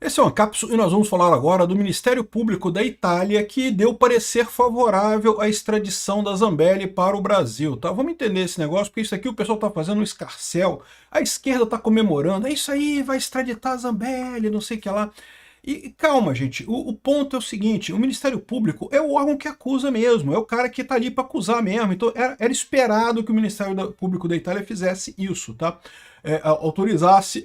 Esse é uma cápsula e nós vamos falar agora do Ministério Público da Itália que deu parecer favorável à extradição da Zambelli para o Brasil. Tá? Vamos entender esse negócio, porque isso aqui o pessoal está fazendo um escarcéu, a esquerda está comemorando, é isso aí, vai extraditar a Zambelli, não sei o que lá. E calma, gente, o ponto é o seguinte, o Ministério Público é o órgão que acusa mesmo, é o cara que está ali para acusar mesmo, então era esperado que o Ministério Público da Itália fizesse isso, tá? Autorizasse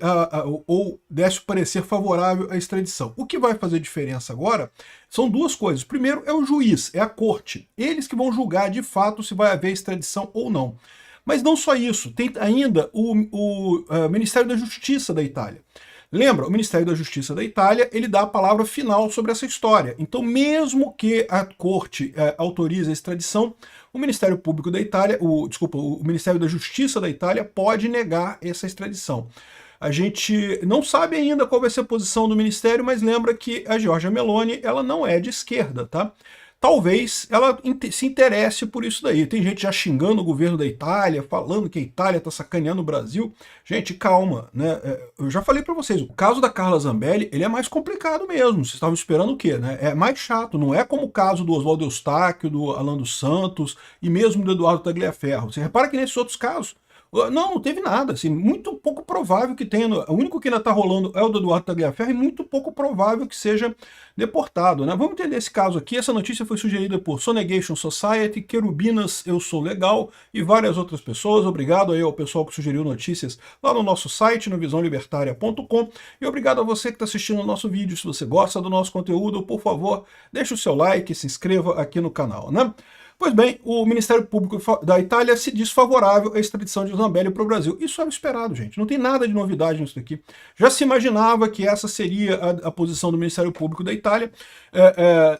ou desse o parecer favorável à extradição. O que vai fazer diferença agora são duas coisas. Primeiro é o juiz, é a corte, eles que vão julgar de fato se vai haver extradição ou não. Mas não só isso, tem ainda o Ministério da Justiça da Itália. Lembra, o Ministério da Justiça da Itália, ele dá a palavra final sobre essa história. Então, mesmo que a corte autorize a extradição, o Ministério Público da Itália, o Ministério da Justiça da Itália pode negar essa extradição. A gente não sabe ainda qual vai ser a posição do Ministério, mas lembra que a Giorgia Meloni, ela não é de esquerda, tá? Talvez ela se interesse por isso daí. Tem gente já xingando o governo da Itália, falando que a Itália está sacaneando o Brasil. Gente, calma, né? Eu já falei para vocês, o caso da Carla Zambelli, ele é mais complicado mesmo. Vocês estavam esperando o quê, né? É mais chato, não é como o caso do Oswaldo Eustáquio, do Alan dos Santos e mesmo do Eduardo Tagliaferro. Você repara que nesses outros casos, não teve nada, assim, muito pouco provável que tenha, o único que ainda está rolando é o do Eduardo Tagliaferro e muito pouco provável que seja deportado, né? Vamos entender esse caso aqui, essa notícia foi sugerida por Sonegation Society, Querubinas Eu Sou Legal e várias outras pessoas. Obrigado aí ao pessoal que sugeriu notícias lá no nosso site, no visãolibertaria.com, e obrigado a você que está assistindo o nosso vídeo. Se você gosta do nosso conteúdo, por favor, deixe o seu like e se inscreva aqui no canal, né? Pois bem, o Ministério Público da Itália se diz favorável à extradição de Zambelli para o Brasil. Isso era esperado, gente. Não tem nada de novidade nisso daqui. Já se imaginava que essa seria a posição do Ministério Público da Itália.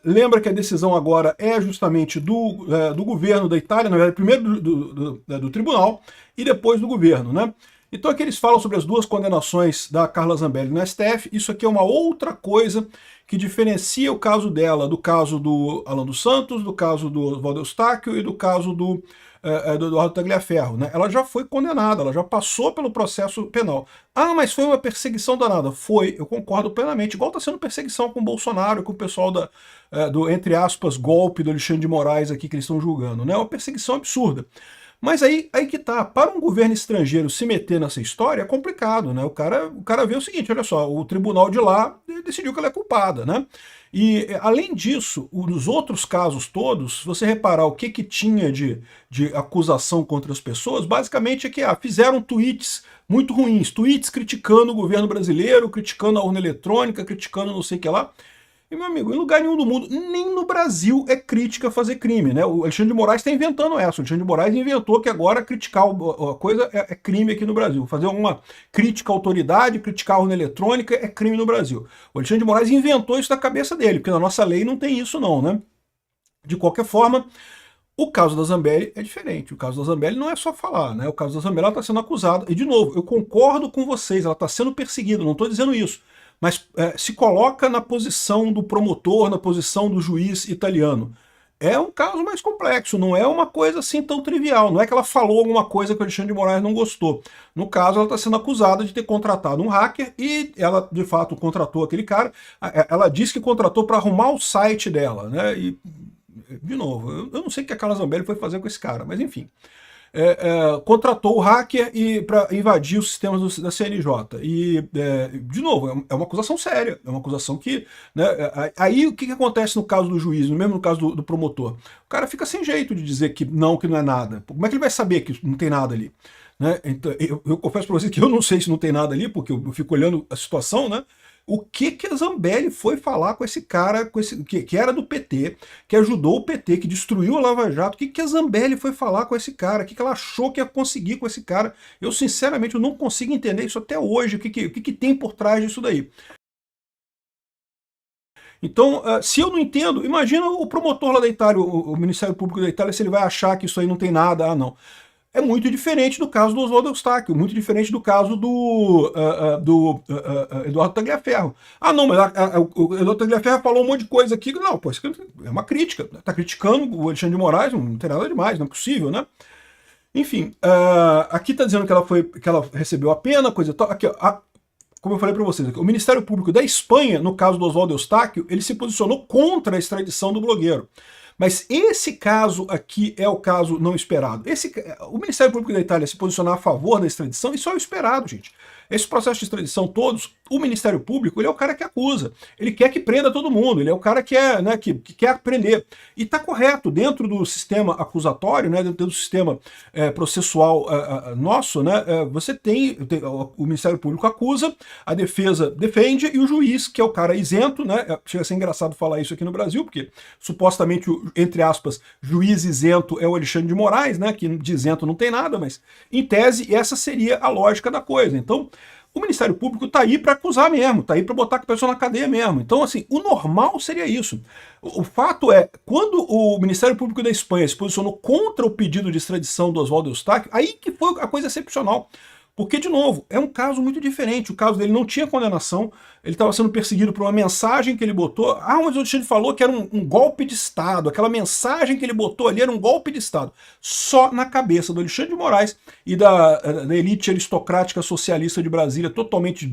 Lembra que a decisão agora é justamente do governo da Itália, na verdade, primeiro do tribunal e depois do governo, né? Então aqui eles falam sobre as duas condenações da Carla Zambelli no STF. Isso aqui é uma outra coisa que diferencia o caso dela do caso do Alan dos Santos, do caso do Oswaldo Eustáquio e do caso do Eduardo Tagliaferro, né? Ela já foi condenada, ela já passou pelo processo penal. Ah, mas foi uma perseguição danada. Foi, eu concordo plenamente. Igual está sendo perseguição com o Bolsonaro, com o pessoal do, entre aspas, golpe do Alexandre de Moraes aqui que eles estão julgando, né? É uma perseguição absurda. Mas aí que tá, para um governo estrangeiro se meter nessa história é complicado, né? O cara vê o seguinte, olha só, o tribunal de lá decidiu que ela é culpada, né? E, além disso, nos outros casos todos, se você reparar o que tinha de acusação contra as pessoas, basicamente é que fizeram tweets muito ruins, tweets criticando o governo brasileiro, criticando a urna eletrônica, criticando não sei o que lá. E, meu amigo, em lugar nenhum do mundo, nem no Brasil é crítica fazer crime, né? O Alexandre de Moraes está inventando essa. O Alexandre de Moraes inventou que agora criticar a coisa é crime aqui no Brasil. Fazer uma crítica à autoridade, criticar a urna eletrônica é crime no Brasil. O Alexandre de Moraes inventou isso da cabeça dele, porque na nossa lei não tem isso não, né? De qualquer forma, o caso da Zambelli é diferente. O caso da Zambelli não é só falar, né? O caso da Zambelli, ela está sendo acusada. E, de novo, eu concordo com vocês, ela está sendo perseguida, não estou dizendo isso. Mas se coloca na posição do promotor, na posição do juiz italiano. É um caso mais complexo, não é uma coisa assim tão trivial. Não é que ela falou alguma coisa que o Alexandre de Moraes não gostou. No caso, ela está sendo acusada de ter contratado um hacker e ela, de fato, contratou aquele cara. Ela disse que contratou para arrumar o site dela, né? E, de novo, eu não sei o que a Carla Zambelli foi fazer com esse cara, mas enfim. Contratou o hacker para invadir os sistemas da CNJ. E, de novo, é uma acusação séria, é uma acusação que... Né, aí o que acontece no caso do juiz, mesmo no caso do promotor? O cara fica sem jeito de dizer que não é nada. Como é que ele vai saber que não tem nada ali? Né? Então, eu confesso para vocês que eu não sei se não tem nada ali, porque eu fico olhando a situação, né? O que a Zambelli foi falar com esse cara, que era do PT, que ajudou o PT, que destruiu a Lava Jato? O que a Zambelli foi falar com esse cara? O que ela achou que ia conseguir com esse cara? Eu, sinceramente, eu não consigo entender isso até hoje, o que tem por trás disso daí. Então, se eu não entendo, imagina o promotor lá da Itália, o Ministério Público da Itália, se ele vai achar que isso aí não tem nada, não. É muito diferente do caso do Oswaldo Eustáquio, muito diferente do caso do Eduardo Tagliaferro. Ah, não, mas o Eduardo Tagliaferro falou um monte de coisa aqui. Não, pô, isso é uma crítica. Está criticando o Alexandre de Moraes, não tem nada demais, não é possível, né? Enfim, aqui está dizendo que ela recebeu a pena, coisa e tal. Aqui, ó, como eu falei para vocês, o Ministério Público da Espanha, no caso do Oswaldo Eustáquio, ele se posicionou contra a extradição do blogueiro. Mas esse caso aqui é o caso não esperado. O Ministério Público da Itália se posicionar a favor da extradição, isso é o esperado, gente. Esse processo de extradição todos, o Ministério Público, ele é o cara que acusa. Ele quer que prenda todo mundo, ele é o cara que, que quer prender. E está correto, dentro do sistema acusatório, né, dentro do sistema processual nosso, né, você tem o Ministério Público acusa, a defesa defende e o juiz, que é o cara isento, né, chega a ser engraçado falar isso aqui no Brasil, porque supostamente, entre aspas, juiz isento é o Alexandre de Moraes, né, que de isento não tem nada, mas em tese essa seria a lógica da coisa. Então, o Ministério Público está aí para acusar mesmo, está aí para botar a pessoa na cadeia mesmo. Então, assim, o normal seria isso. O fato é, quando o Ministério Público da Espanha se posicionou contra o pedido de extradição do Oswaldo Eustáquio, aí que foi a coisa excepcional. Porque, de novo, é um caso muito diferente. O caso dele não tinha condenação, ele estava sendo perseguido por uma mensagem que ele botou. Ah, mas o Alexandre falou que era um golpe de Estado. Aquela mensagem que ele botou ali era um golpe de Estado. Só na cabeça do Alexandre de Moraes e da elite aristocrática socialista de Brasília, totalmente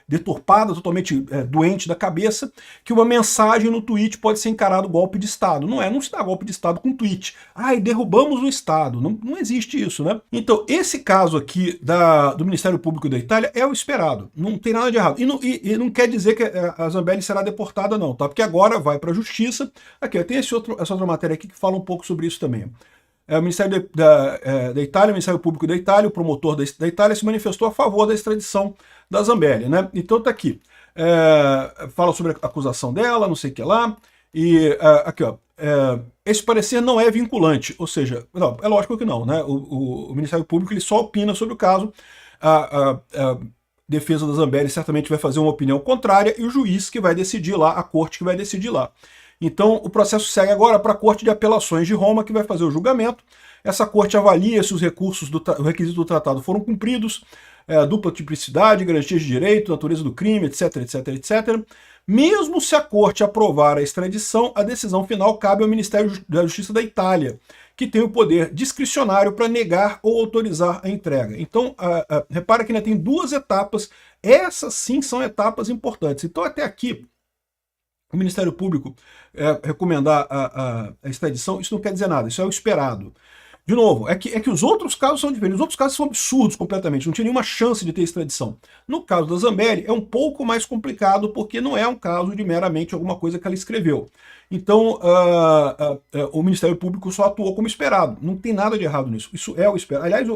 deturpada, totalmente doente da cabeça, que uma mensagem no tweet pode ser encarado golpe de Estado. Não se dá golpe de Estado com tweet. Ai, derrubamos o Estado. Não existe isso, né? Então, esse caso aqui do Ministério Público da Itália é o esperado. Não tem nada de errado. E não quer dizer que a Zambelli será deportada, não, tá? Porque agora vai para a Justiça. Aqui, tem essa outra matéria aqui que fala um pouco sobre isso também. O Ministério da Itália, o Ministério Público da Itália, o promotor da Itália se manifestou a favor da extradição da Zambelli, né? Então tá aqui. Fala sobre a acusação dela, não sei o que lá. E aqui, ó. Esse parecer não é vinculante, ou seja, não, é lógico que não, né? O Ministério Público ele só opina sobre o caso. A defesa da Zambelli certamente vai fazer uma opinião contrária e o juiz que vai decidir lá, a corte que vai decidir lá. Então, o processo segue agora para a Corte de Apelações de Roma, que vai fazer o julgamento. Essa corte avalia se os requisitos do tratado foram cumpridos, dupla tipicidade, garantias de direito, natureza do crime, etc, etc, etc. Mesmo se a corte aprovar a extradição, a decisão final cabe ao Ministério da Justiça da Itália, que tem o poder discricionário para negar ou autorizar a entrega. Então, repara que ainda tem duas etapas. Essas sim são etapas importantes. Então, até aqui, o Ministério Público recomendar a extradição, isso não quer dizer nada, isso é o esperado. De novo, é que os outros casos são diferentes, os outros casos são absurdos completamente, não tinha nenhuma chance de ter extradição. No caso da Zambelli é um pouco mais complicado, porque não é um caso de meramente alguma coisa que ela escreveu. Então, o Ministério Público só atuou como esperado, não tem nada de errado nisso, isso é o esperado. Aliás,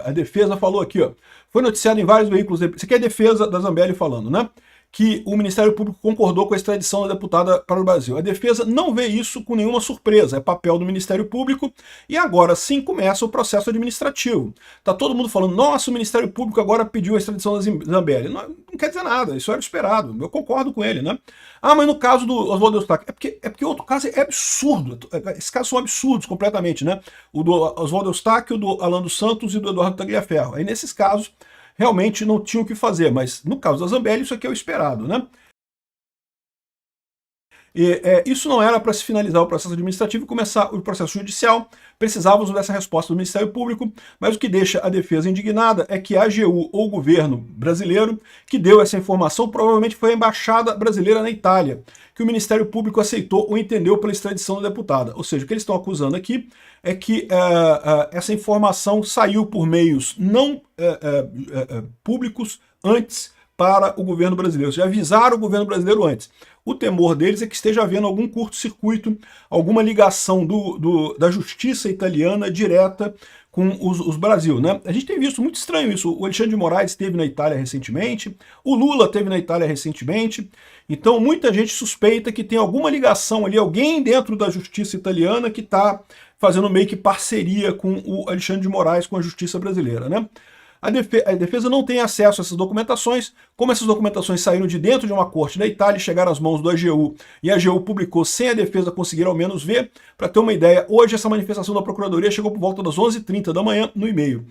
a defesa falou aqui, ó, foi noticiado em vários veículos, isso aqui é a defesa da Zambelli falando, né? Que o Ministério Público concordou com a extradição da deputada para o Brasil. A defesa não vê isso com nenhuma surpresa, é papel do Ministério Público e agora sim começa o processo administrativo. Tá todo mundo falando, nossa, o Ministério Público agora pediu a extradição da Zambelli. Não quer dizer nada, isso era esperado, eu concordo com ele, né? Ah, mas no caso do Oswaldo Eustáquio, é porque o outro caso é absurdo, esses casos são absurdos completamente, né? O do Oswaldo Eustáquio, do Alan dos Santos e do Eduardo Tagliaferro. Aí nesses casos, realmente não tinham o que fazer, mas no caso da Zambelli isso aqui é o esperado, né? Isso não era para se finalizar o processo administrativo e começar o processo judicial, precisávamos dessa resposta do Ministério Público, mas o que deixa a defesa indignada é que a AGU ou o governo brasileiro que deu essa informação provavelmente foi a embaixada brasileira na Itália, que o Ministério Público aceitou ou entendeu pela extradição da deputada. Ou seja, o que eles estão acusando aqui é que essa informação saiu por meios não públicos antes para o governo brasileiro, já avisaram o governo brasileiro antes. O temor deles é que esteja havendo algum curto-circuito, alguma ligação da justiça italiana direta com os Brasil, né? A gente tem visto muito estranho isso. O Alexandre de Moraes esteve na Itália recentemente, o Lula esteve na Itália recentemente, então muita gente suspeita que tem alguma ligação ali, alguém dentro da justiça italiana que está fazendo meio que parceria com o Alexandre de Moraes, com a justiça brasileira, né? A defesa não tem acesso a essas documentações, como essas documentações saíram de dentro de uma corte da Itália e chegaram às mãos do AGU, e a AGU publicou sem a defesa conseguir ao menos ver. Para ter uma ideia, hoje essa manifestação da Procuradoria chegou por volta das 11h30 da manhã no e-mail.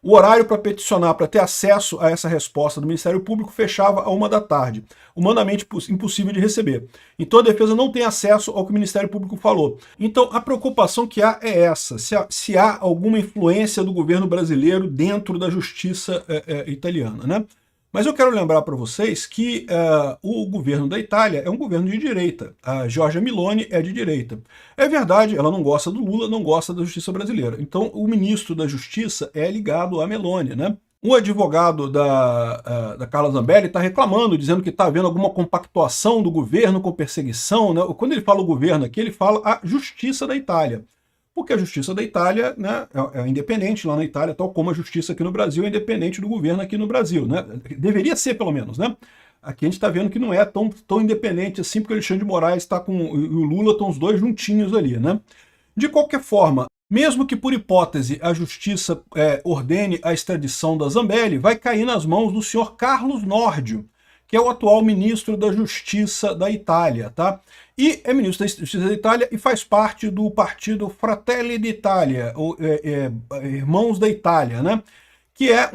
O horário para peticionar, para ter acesso a essa resposta do Ministério Público, fechava à 1 da tarde, humanamente impossível de receber. Então a defesa não tem acesso ao que o Ministério Público falou. Então a preocupação que há é essa, se há alguma influência do governo brasileiro dentro da justiça italiana, né? Mas eu quero lembrar para vocês que o governo da Itália é um governo de direita. A Giorgia Meloni é de direita. É verdade, ela não gosta do Lula, não gosta da justiça brasileira. Então o ministro da Justiça é ligado a Meloni, né? O advogado da Carla Zambelli está reclamando, dizendo que está havendo alguma compactuação do governo com perseguição, né? Quando ele fala o governo aqui, ele fala a justiça da Itália. Porque a justiça da Itália, né, é independente lá na Itália, tal como a justiça aqui no Brasil é independente do governo aqui no Brasil, né? Deveria ser, pelo menos, né? Aqui a gente está vendo que não é tão independente assim, porque o Alexandre de Moraes está com o Lula, estão os dois juntinhos ali, né? De qualquer forma, mesmo que por hipótese a justiça ordene a extradição da Zambelli, vai cair nas mãos do senhor Carlos Nordio, que é o atual ministro da Justiça da Itália, tá? E é ministro da Justiça da Itália e faz parte do partido Fratelli d'Italia, ou Irmãos da Itália, né? Que é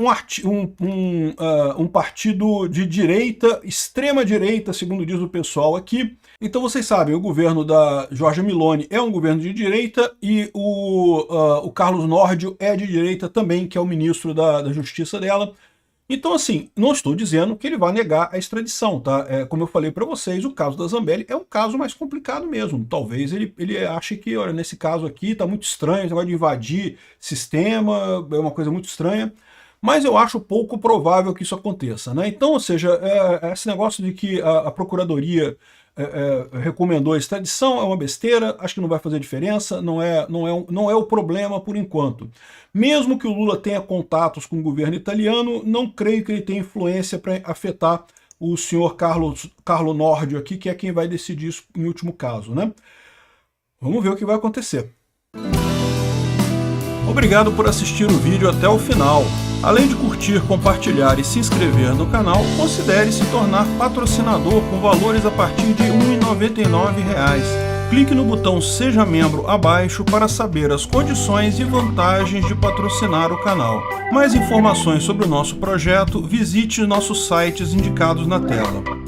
um partido de direita, extrema direita, segundo diz o pessoal aqui. Então vocês sabem, o governo da Giorgia Meloni é um governo de direita e o Carlos Nordio é de direita também, que é o ministro da Justiça dela. Então, assim, não estou dizendo que ele vai negar a extradição, tá? Como eu falei para vocês, o caso da Zambelli é um caso mais complicado mesmo. Talvez ele ache que, olha, nesse caso aqui tá muito estranho, esse negócio de invadir sistema, é uma coisa muito estranha. Mas eu acho pouco provável que isso aconteça, né? Então, ou seja, esse negócio de que a Procuradoria recomendou a extradição é uma besteira, acho que não vai fazer diferença, não é o problema por enquanto. Mesmo que o Lula tenha contatos com o governo italiano, não creio que ele tenha influência para afetar o senhor Carlo Nordio aqui, que é quem vai decidir isso em último caso, né? Vamos ver o que vai acontecer. Obrigado por assistir o vídeo até o final. Além de curtir, compartilhar e se inscrever no canal, considere se tornar patrocinador com valores a partir de R$ 1,99. Clique no botão Seja Membro abaixo para saber as condições e vantagens de patrocinar o canal. Mais informações sobre o nosso projeto, visite nossos sites indicados na tela.